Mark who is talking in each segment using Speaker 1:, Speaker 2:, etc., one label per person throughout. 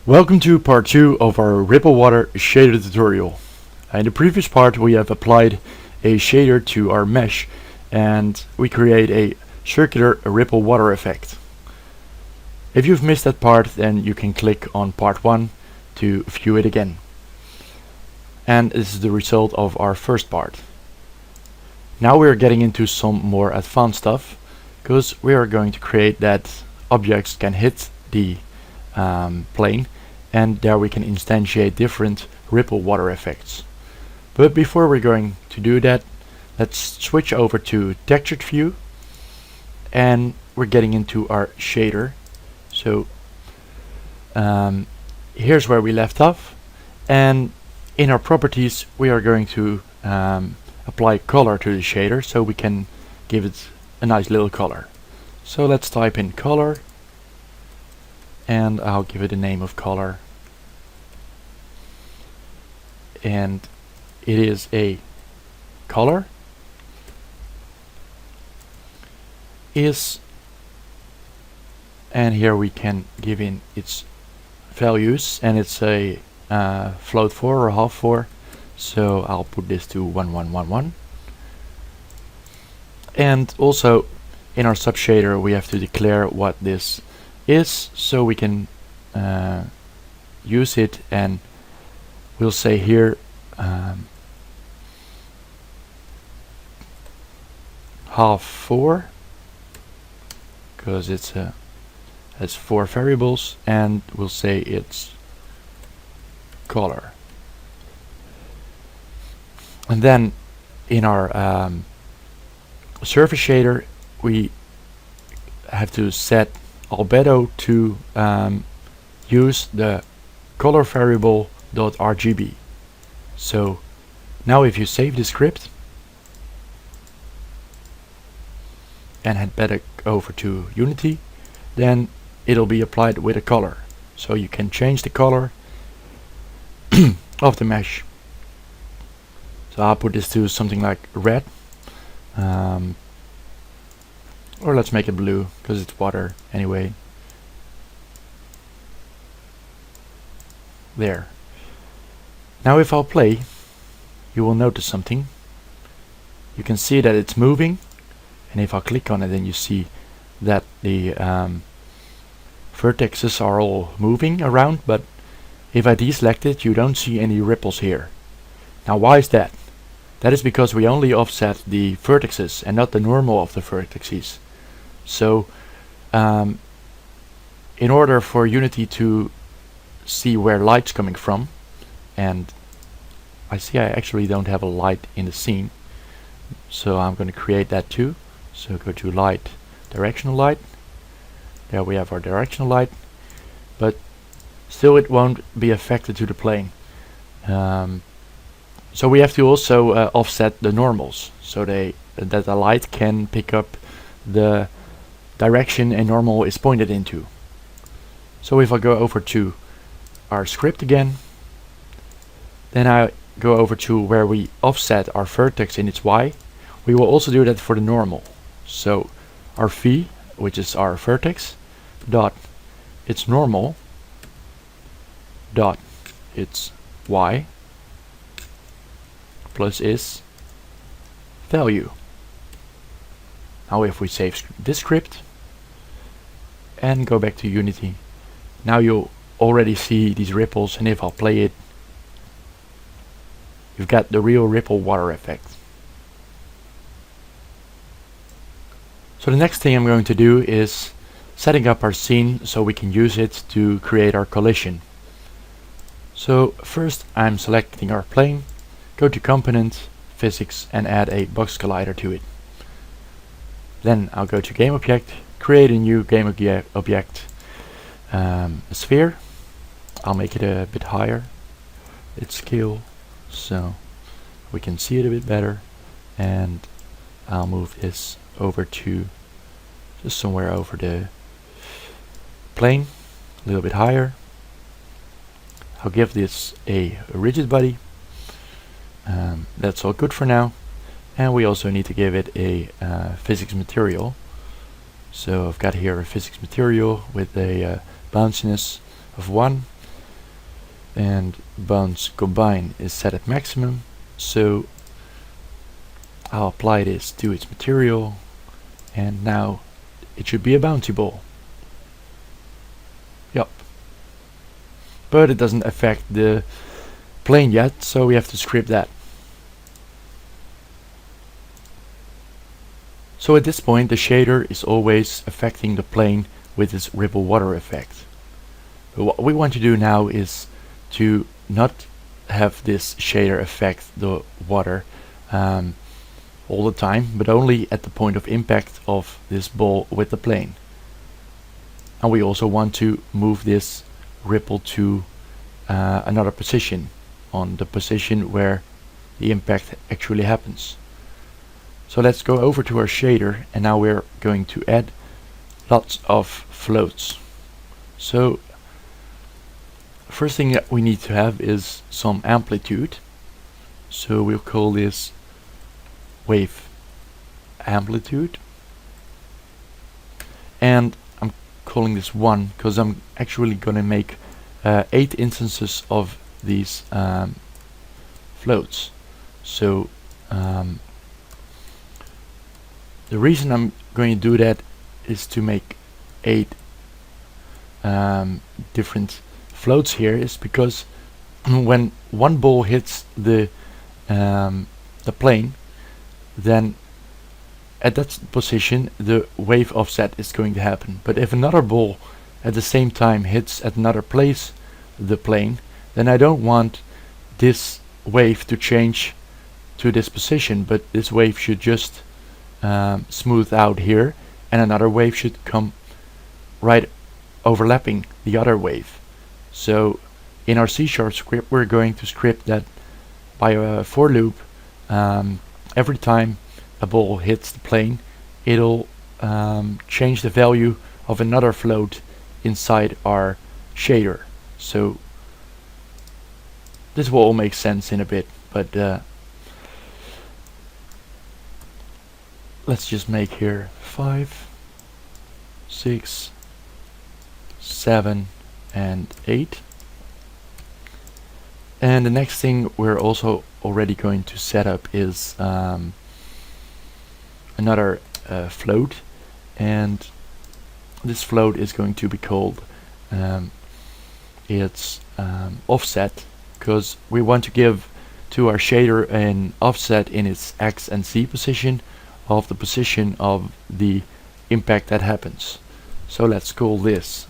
Speaker 1: Welcome to part 2 of our Ripple Water shader tutorial. In the previous part we have applied a shader to our mesh and we create a circular ripple water effect. If you've missed that part, then you can click on part 1 to view it again. And this is the result of our first part. Now we are getting into some more advanced stuff, because we are going to create that objects can hit the plane, and there we can instantiate different ripple water effects. But before we're going to do that, let's switch over to textured view, and we're getting into our shader. So here's where we left off, and in our properties we are going to apply color to the shader so we can give it a nice little color. So let's type in color, and I'll give it a name of color, and it is a color is, and here we can give in its values, and it's a float 4 or half 4, so I'll put this to 1111. And also in our subshader we have to declare what this is, so we can use it, and we'll say here half 4, because it's has 4 variables, and we'll say it's color. And then in our surface shader we have to set o.Albedo to use the color variable .rgb. So now if you save the script and head back over to Unity, then it'll be applied with a color. So you can change the color of the mesh. So I'll put this to something like red, or let's make it blue because it's water anyway. There. Now if I'll play, you will notice something. You can see that it's moving, and if I click on it, then you see that the vertexes are all moving around, but if I deselect it, you don't see any ripples here. Now why is that? That is because we only offset the vertices and not the normal of the vertices. So in order for Unity to see where light's coming from, and I see I actually don't have a light in the scene, so I'm going to create that too. So go to light, directional light. There we have our directional light, but still it won't be affected to the plane. So we have to also offset the normals, so that the light can pick up the direction a normal is pointed into. So if I go over to our script again, then I go over to where we offset our vertex in its y. We will also do that for the normal. So our v, which is our vertex, dot its normal, dot its y, plus is value. Now if we save this script and go back to Unity, now you'll already see these ripples, and if I'll play it, you've got the real ripple water effect. So the next thing I'm going to do is setting up our scene so we can use it to create our collision. So first I'm selecting our plane, go to component, physics, and add a box collider to it. Then I'll go to game object, create a new game object, a sphere. I'll make it a bit higher, its scale, so we can see it a bit better, and I'll move this over to just somewhere over the plane, a little bit higher. I'll give this a rigid body. That's all good for now, and we also need to give it a physics material. So I've got here a physics material with a bounciness of 1, and bounce combine is set at maximum, so I'll apply this to its material, and now it should be a bouncy ball. Yup. But it doesn't affect the plane yet, so we have to script that. So at this point the shader is always affecting the plane with its ripple water effect. But what we want to do now is to not have this shader affect the water all the time, but only at the point of impact of this ball with the plane. And we also want to move this ripple to another position, on the position where the impact actually happens. So let's go over to our shader, and now we're going to add lots of floats. So first thing that we need to have is some amplitude. So we'll call this wave amplitude, and I'm calling this 1 because I'm actually gonna make 8 instances of these floats. So the reason I'm going to do that is to make 8 different floats here is because when one ball hits the plane, then at that position the wave offset is going to happen. But if another ball at the same time hits at another place the plane, then I don't want this wave to change to this position, but this wave should just smooth out here, and another wave should come right overlapping the other wave. So in our C# script we're going to script that by a for loop. Every time a ball hits the plane, it'll change the value of another float inside our shader. So this will all make sense in a bit, but let's just make here 5, 6, 7, and 8. And the next thing we're also already going to set up is another float, and this float is going to be called its offset, because we want to give to our shader an offset in its X and Z position of the position of the impact that happens. So let's call this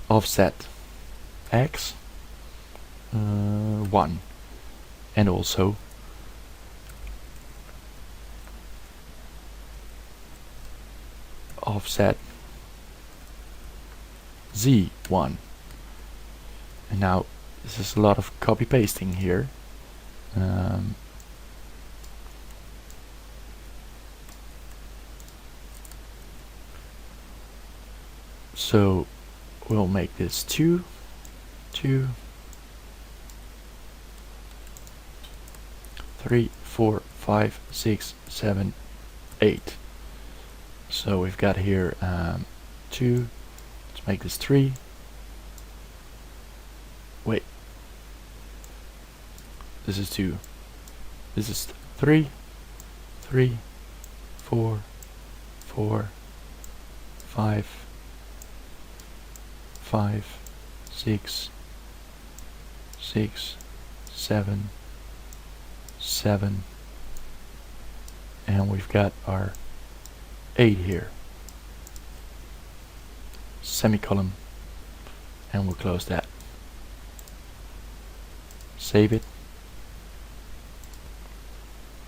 Speaker 1: offset X 1, and also offset Z1. And now this is a lot of copy pasting here. So we'll make this 2, 2, 3, 4, 5, 6, 7, 8. So we've got here 2. Let's make this 3. Wait. This is 2. This is 3, 3, 4, 4, 5, 5, 6, 6, 7, 7, and we've got our 8 here. Semicolon, and we'll close that. Save it.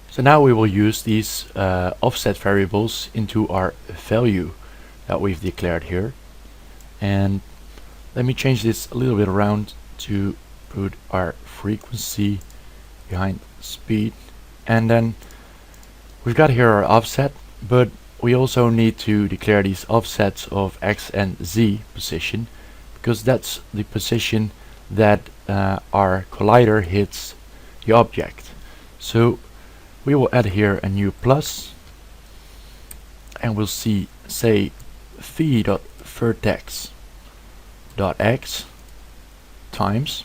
Speaker 1: So now we will use these offset variables into our value that we've declared here. And let me change this a little bit around to put our frequency behind speed. And then we've got here our offset, but we also need to declare these offsets of X and Z position, because that's the position that our collider hits the object. So we will add here a new plus, and we'll say v.vertex.x v.vertex.x times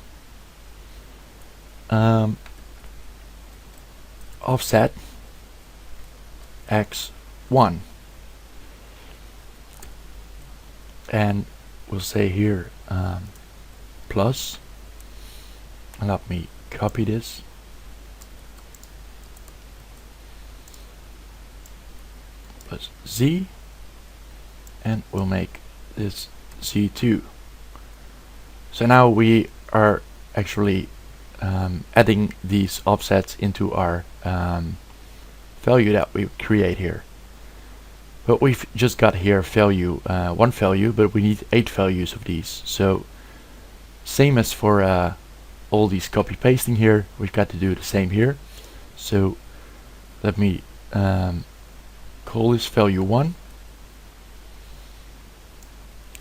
Speaker 1: offset x1, and we'll say here plus, and let me copy this, plus z, and we'll make this z2. So now we are actually adding these offsets into our value that we create here. But we've just got here value, one value, but we need 8 values of these. So same as for all these copy pasting here, we've got to do the same here. So let me call this value 1,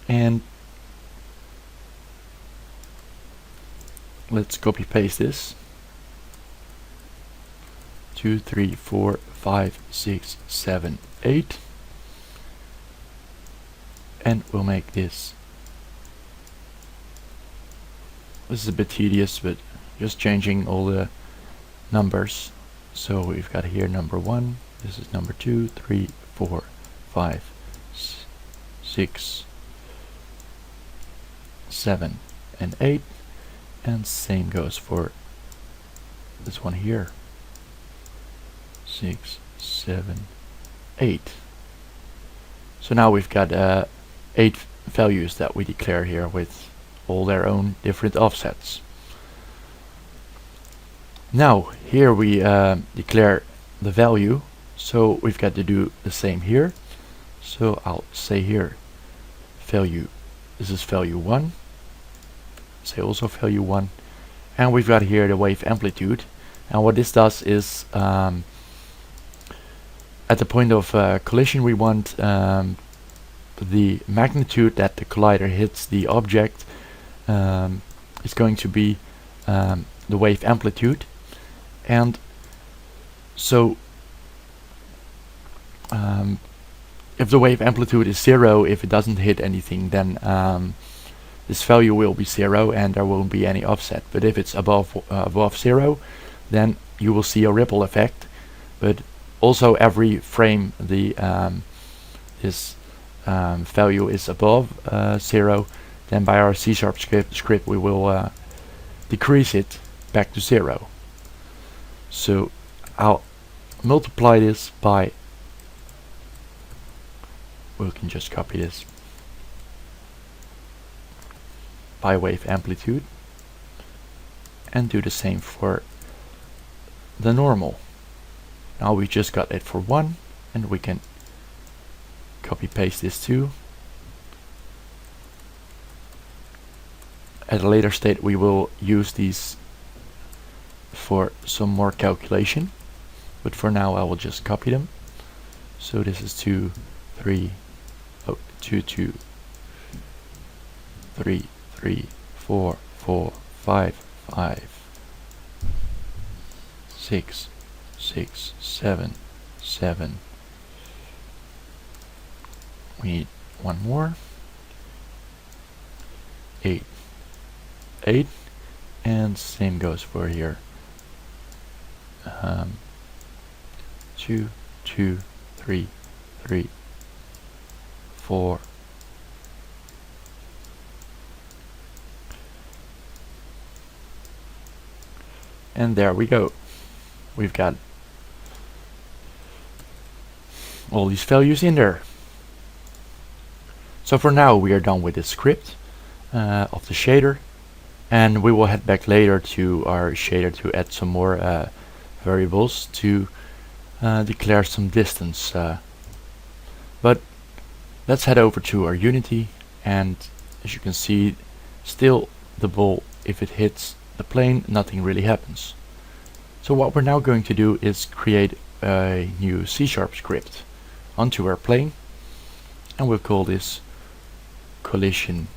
Speaker 1: and let's copy paste this. 2, 3, 4, 5, 6, 7, 8, and we'll make this. This is a bit tedious, but just changing all the numbers. So we've got here number 1, this is number 2, 3, 4, 5, 6, 7, and 8, and same goes for this one here. 6, 7, 8. So now we've got 8 values that we declare here with all their own different offsets. Now here we declare the value, so we've got to do the same here. So I'll say here value, this is value 1, say also value 1, and we've got here the wave amplitude, and what this does is at the point of collision we want the magnitude that the collider hits the object is going to be the wave amplitude, and so if the wave amplitude is 0, if it doesn't hit anything, then this value will be 0 and there won't be any offset. But if it's above 0, then you will see a ripple effect. But also every frame the this value is above 0, then by our C# script we will decrease it back to 0. So I'll multiply this by, we can just copy this, by wave amplitude, and do the same for the normal. Now we just got it for 1, and we can copy paste this too. At a later state we will use these for some more calculation, but for now I will just copy them. So this is 2, 3, 2, 2, 3, 3, 4, 4, 5, 5, 6, 6, 7, 7. We need one more. 8, 8, and same goes for here. 2, 2, 3, 3, 4. And there we go. We've got all these values in there. So for now we are done with the script of the shader, and we will head back later to our shader to add some more variables to declare some distance. But let's head over to our Unity, and as you can see, still the ball, if it hits the plane, nothing really happens. So what we're now going to do is create a new C# script onto our plane, and we'll call this collision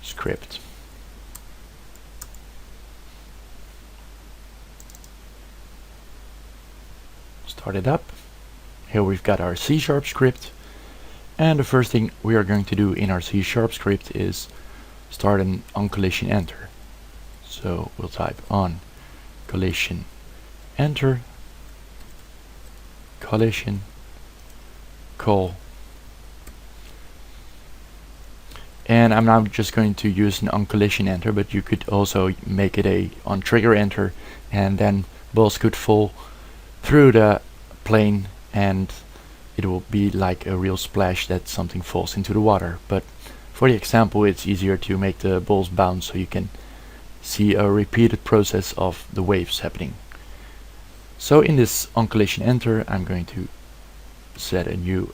Speaker 1: script. Start it up. Here we've got our C# script, and the first thing we are going to do in our C# script is start an on collision enter. So we'll type on collision enter collision call, and I'm now just going to use an on collision enter, but you could also make it a on trigger enter, and then balls could fall through the plane and it will be like a real splash that something falls into the water. But for the example, it's easier to make the balls bounce so you can see a repeated process of the waves happening. So in this on collision enter, I'm going to set a new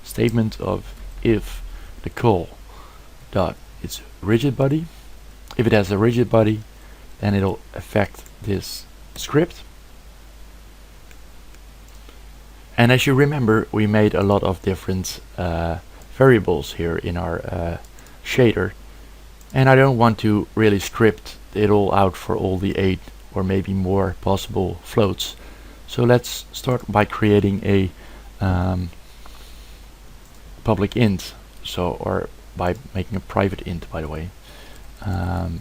Speaker 1: statement of if the call dot its rigid body. If it has a rigid body, then it'll affect this script. And as you remember, we made a lot of different variables here in our shader, and I don't want to really script it all out for all the 8 or maybe more possible floats. So let's start by creating a public int, or by making a private int, by the way, and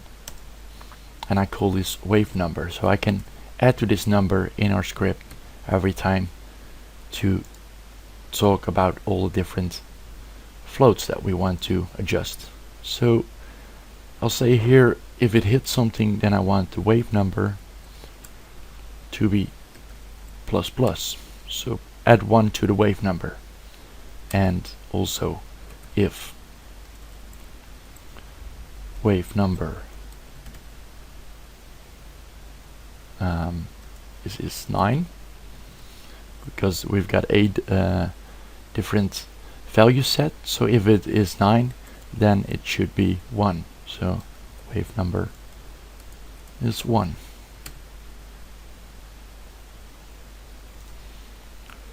Speaker 1: I call this wave number, so I can add to this number in our script every time to talk about all the different floats that we want to adjust. So I'll say here, if it hits something, then I want the wave number to be plus plus, so add 1 to the wave number. And also if wave number is 9, because we've got 8 different values set, so if it is 9, then it should be 1, so wave number is 1.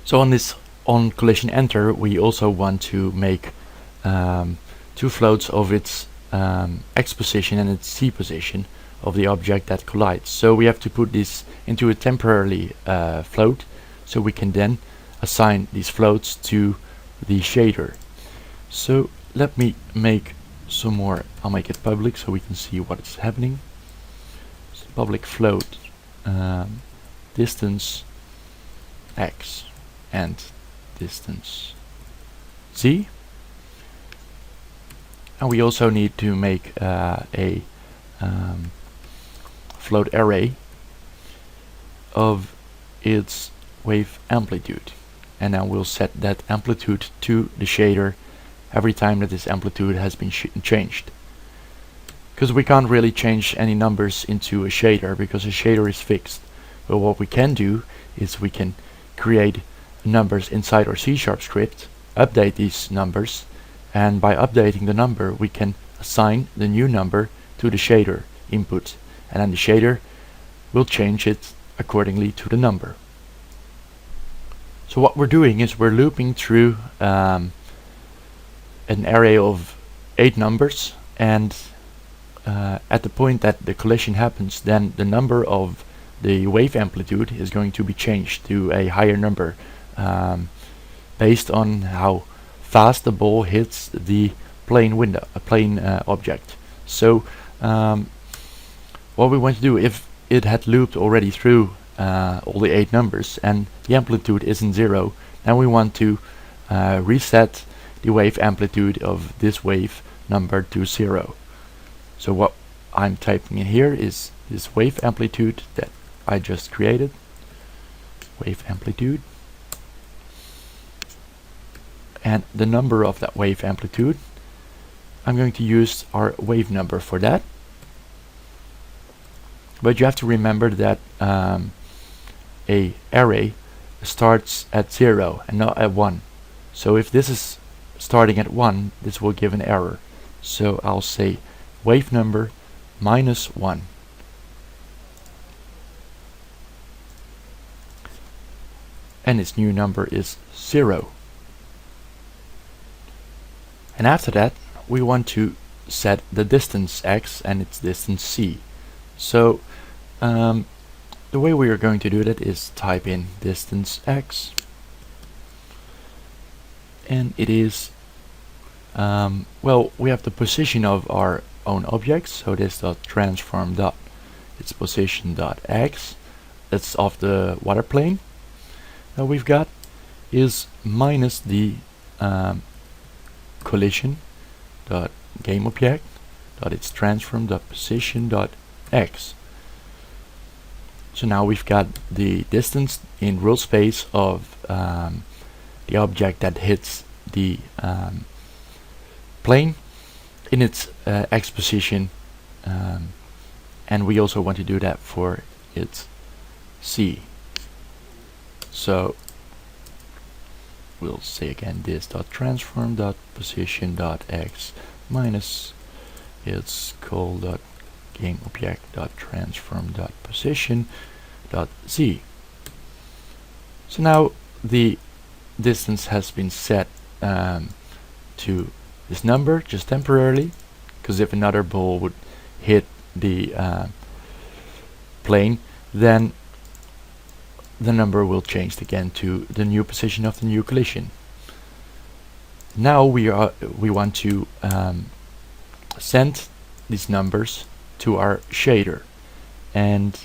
Speaker 1: So on this on collision enter, we also want to make 2 floats of its x position and its z position of the object that collides. So we have to put this into a temporary float, so we can then assign these floats to the shader. So let me make some more. I'll make it public so we can see what is happening. So public float distance x and distance z, and we also need to make a float array of its wave amplitude, and then we'll set that amplitude to the shader every time that this amplitude has been changed, because we can't really change any numbers into a shader because a shader is fixed. But what we can do is we can create numbers inside our C# script, update these numbers, and by updating the number we can assign the new number to the shader input, and then the shader will change it accordingly to the number. So what we're doing is we're looping through an array of 8 numbers, and at the point that the collision happens, then the number of the wave amplitude is going to be changed to a higher number based on how fast the ball hits the plane window, a plane object. So what we want to do, if it had looped already through all the 8 numbers and the amplitude isn't 0, then we want to reset the wave amplitude of this wave number to 0. So what I'm typing in here is this wave amplitude that I just created, wave amplitude, and the number of that wave amplitude. I'm going to use our wave number for that, but you have to remember that a array starts at 0 and not at 1. So if this is starting at 1, this will give an error. So I'll say wave number minus 1. And its new number is 0. And after that, we want to set the distance x and its distance c. So the way we are going to do that is type in distance x, and it is well, we have the position of our own objects. So this dot transform dot its position dot x, that's of the water plane. Now we've got is minus the collision dot game object dot its transform dot position dot x. So now we've got the distance in real space of the object that hits the plane in its x position, and we also want to do that for its c. So we'll say again this dot transform dot position dot x minus its call dot game object dot transform dot position dot z. So now the distance has been set to this number just temporarily, because if another ball would hit the plane, then the number will change again to the new position of the new collision. Now we want to send these numbers to our shader, and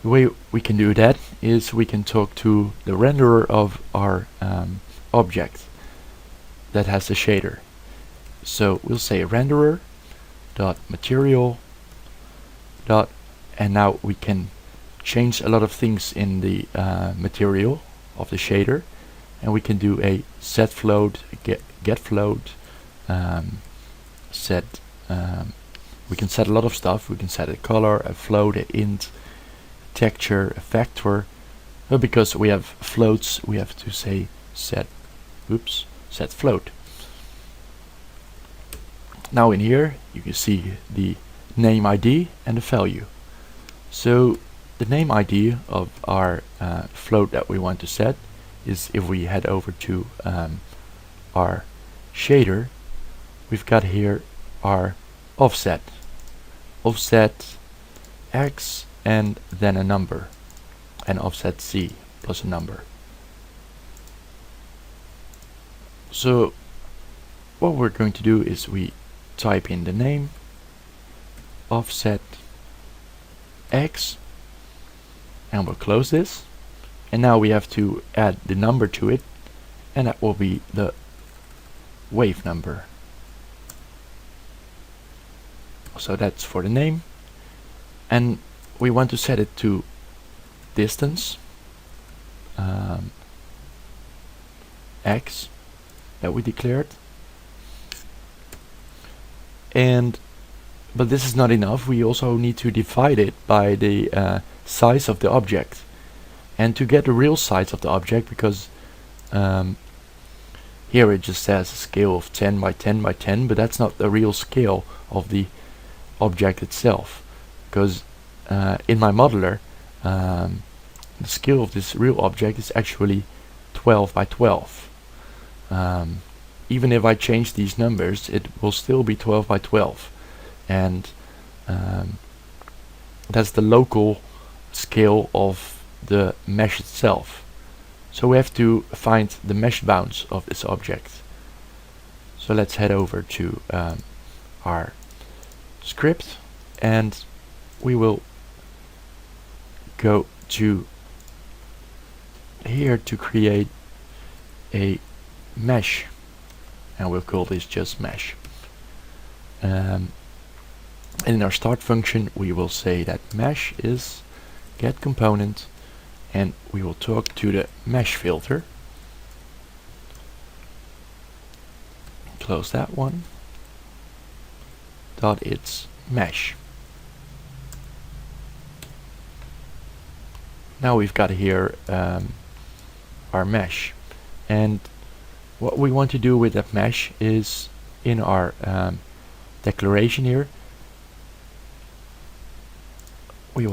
Speaker 1: the way we can do that is we can talk to the renderer of our object that has the shader. So we'll say renderer dot material dot, and now we can change a lot of things in the material of the shader, and we can do a set float, get float, set. We can set a lot of stuff. We can set a color, a float, an int, texture, a vector. But because we have floats, we have to say set float. Now in here you can see the name ID and the value. So the name ID of our float that we want to set is, if we head over to our shader, we've got here our offset x and then a number, and offset z plus a number. So what we're going to do is we type in the name offset x, and we'll close this, and now we have to add the number to it, and that will be the wave number. So that's for the name, and we want to set it to distance x that we declared, but this is not enough. We also need to divide it by the size of the object, and to get the real size of the object, because here it just says a scale of 10 by 10 by 10, but that's not the real scale of the object itself, because in my modeler the scale of this real object is actually 12 by 12. Even if I change these numbers, it will still be 12 by 12, and that's the local scale of the mesh itself. So we have to find the mesh bounds of this object. So let's head over to our script, and we will go to here to create a mesh, and we'll call this just mesh. And in our start function we will say that mesh is get component, and we will talk to the mesh filter. Close that one. Dot its mesh. Now we've got here our mesh, and what we want to do with that mesh is, in our declaration here, we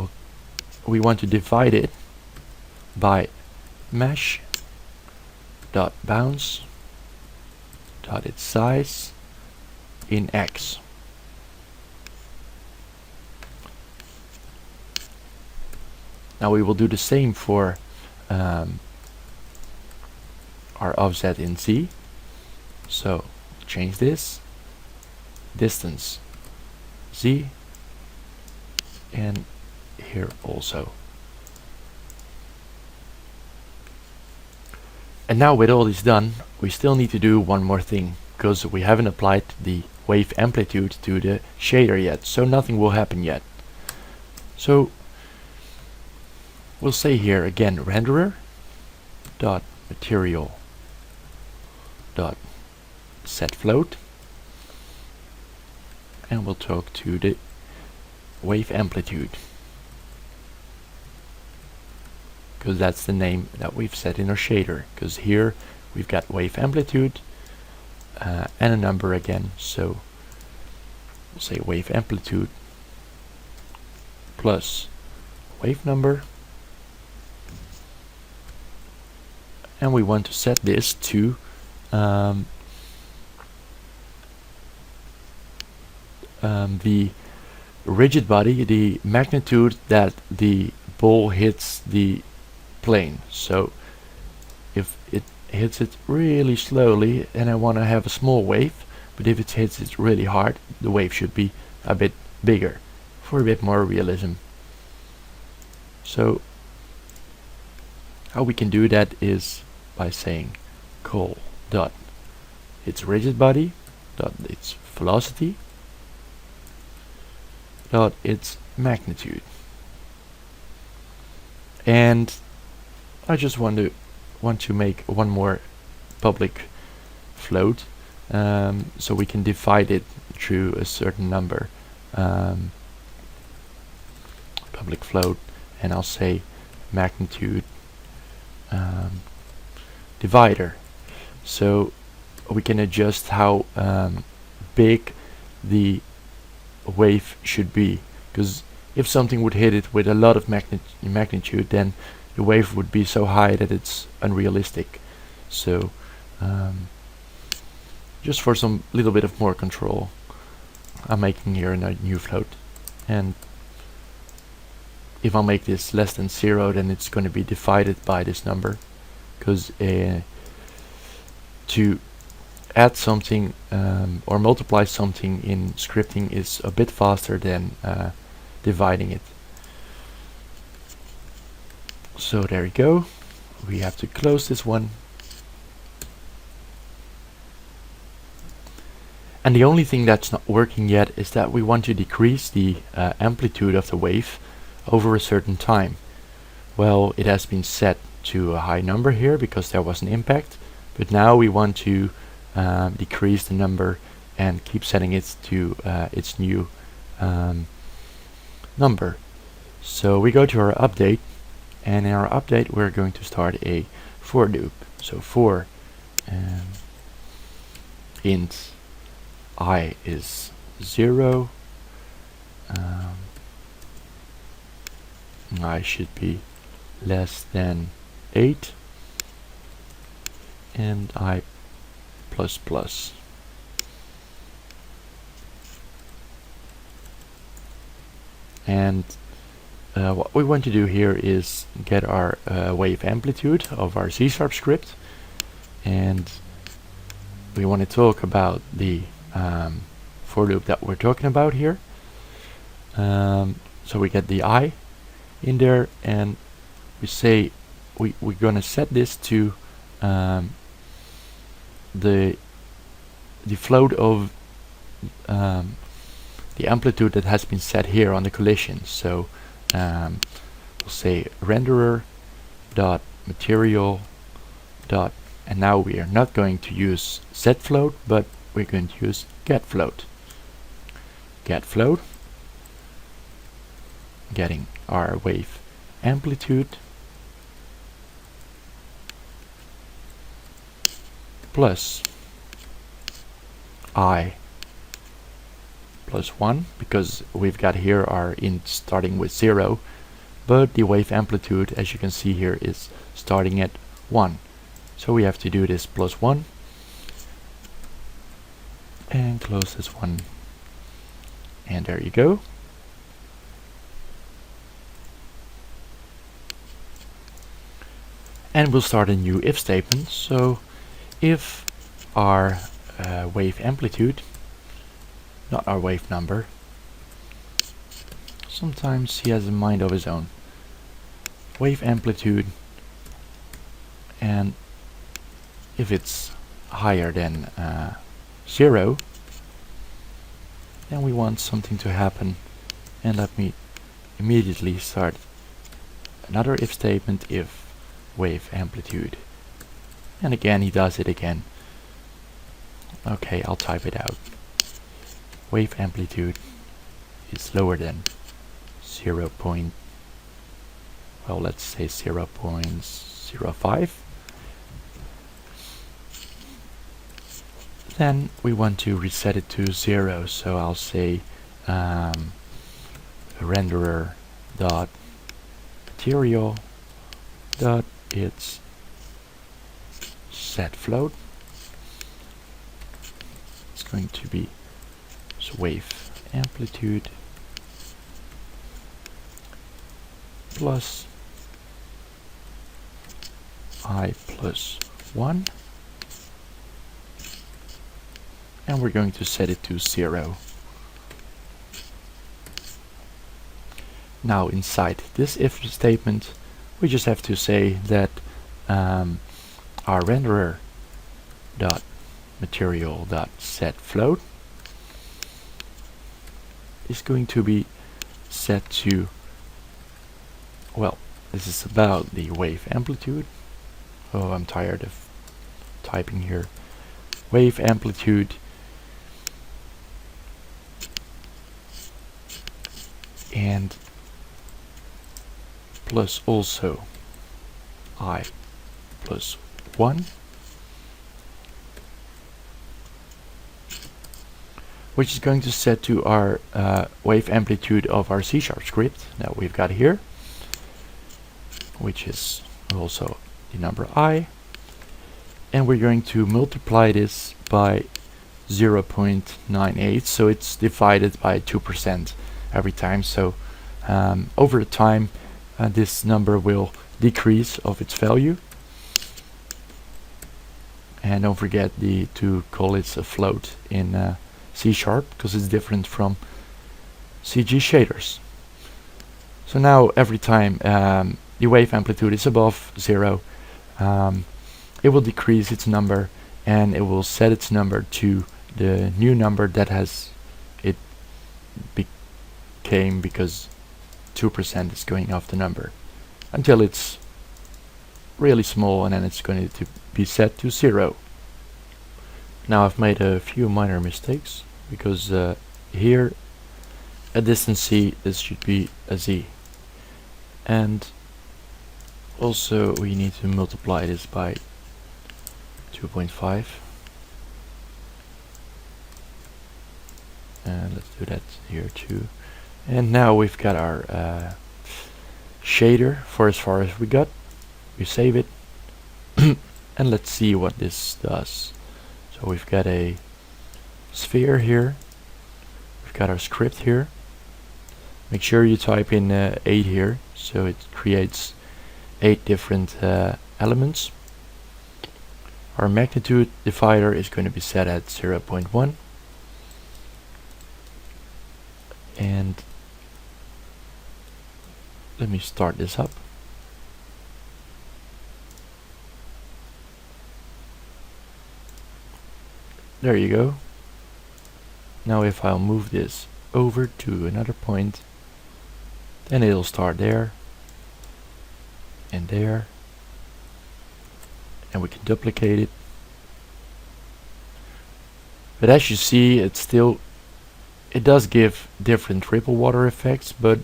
Speaker 1: want to divide it by mesh dot bounds dot its size in x. Now we will do the same for our offset in z. So change this distance z, and here also. And now with all this done, we still need to do one more thing, because we haven't applied the wave amplitude to the shader yet, so nothing will happen yet. So we'll say here again renderer dot material dot set float, and we'll talk to the wave amplitude, because that's the name that we've set in our shader, because here we've got wave amplitude and a number again, so we'll say wave amplitude plus wave number, and we want to set this to the rigid body, the magnitude that the ball hits the plane. So if it hits it really slowly and I want to have a small wave, but if it hits it really hard, the wave should be a bit bigger for a bit more realism. So how we can do that is by saying call dot its rigid body dot its velocity dot its magnitude. And I just want to make one more public float, so we can divide it through a certain number. Public float, and I'll say magnitude divider. So we can adjust how big the wave should be, because if something would hit it with a lot of magnitude, then the wave would be so high that it's unrealistic. So just for some little bit of more control, I'm making here a new float, and if I make this less than 0, then it's going to be divided by this number, because to add something or multiply something in scripting is a bit faster than dividing it. So there we go. We have to close this one. And the only thing that's not working yet is that we want to decrease the amplitude of the wave over a certain time. Well, it has been set to a high number here because there was an impact, but now we want to decrease the number and keep setting it to its new number. So we go to our update, and in our update we're going to start a for loop. So for int I is 0, I should be less than 8, and I plus plus. And what we want to do here is get our wave amplitude of our C# script, and we want to talk about the for loop that we're talking about here. So we get the I in there, and we say we're going to set this to the float of the amplitude that has been set here on the collision. So we'll say renderer dot material dot, and now we are not going to use set float, but we're going to use get float. Get float, getting our wave amplitude plus I plus 1, because we've got here our int starting with 0, but the wave amplitude, as you can see here, is starting at 1. So we have to do this plus 1 and close this one, and there you go. And we'll start a new if statement. So if our wave amplitude, not our wave number, Sometimes he has a mind of his own. Wave amplitude, and if it's higher than 0, then we want something to happen. And let me immediately start another if statement, if wave amplitude. And again he does it again. Okay, I'll type it out. Wave amplitude is lower than 0. Well, let's say 0.05. Then we want to reset it to 0, so I'll say renderer dot material dot its set float. It's going to be wave amplitude plus I plus 1, and we're going to set it to 0. Now inside this if statement we just have to say that our renderer dot material dot set float is going to be set to, well, this is about the wave amplitude. Oh, I'm tired of typing here. Wave amplitude and plus also I plus 1, which is going to set to our wave amplitude of our C# script that we've got here, which is also the number I, and we're going to multiply this by 0.98, so it's divided by 2% every time. So over time this number will decrease of its value, and don't forget to call it a float in C# because it's different from CG shaders. So now every time the wave amplitude is above 0, it will decrease its number, and it will set its number to the new number that has it became, because 2% is going off the number, until it's really small, and then it's going to be set to 0. Now I've made a few minor mistakes, because here at distance C this should be a Z, and also we need to multiply this by 2.5, and let's do that here too. And now we've got our shader for as far as we got. We save it and let's see what this does. So we've got a sphere here, we've got our script here. Make sure you type in 8 here, so it creates 8 different elements. Our magnitude divider is going to be set at 0.1, and let me start this up. There you go. Now if I'll move this over to another point, then it'll start there and there, and we can duplicate it. But as you see, it does give different ripple water effects. But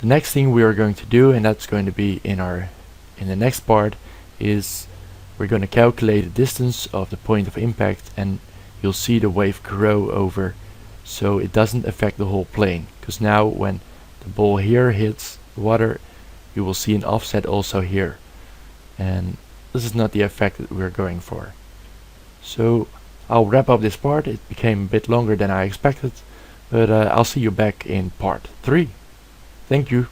Speaker 1: the next thing we are going to do, and that's going to be in the next part, is we're going to calculate the distance of the point of impact, and you'll see the wave grow over, so it doesn't affect the whole plane. Because now when the ball here hits the water, you will see an offset also here, and this is not the effect that we're going for. So I'll wrap up this part. It became a bit longer than I expected, but I'll see you back in part 3. Thank you.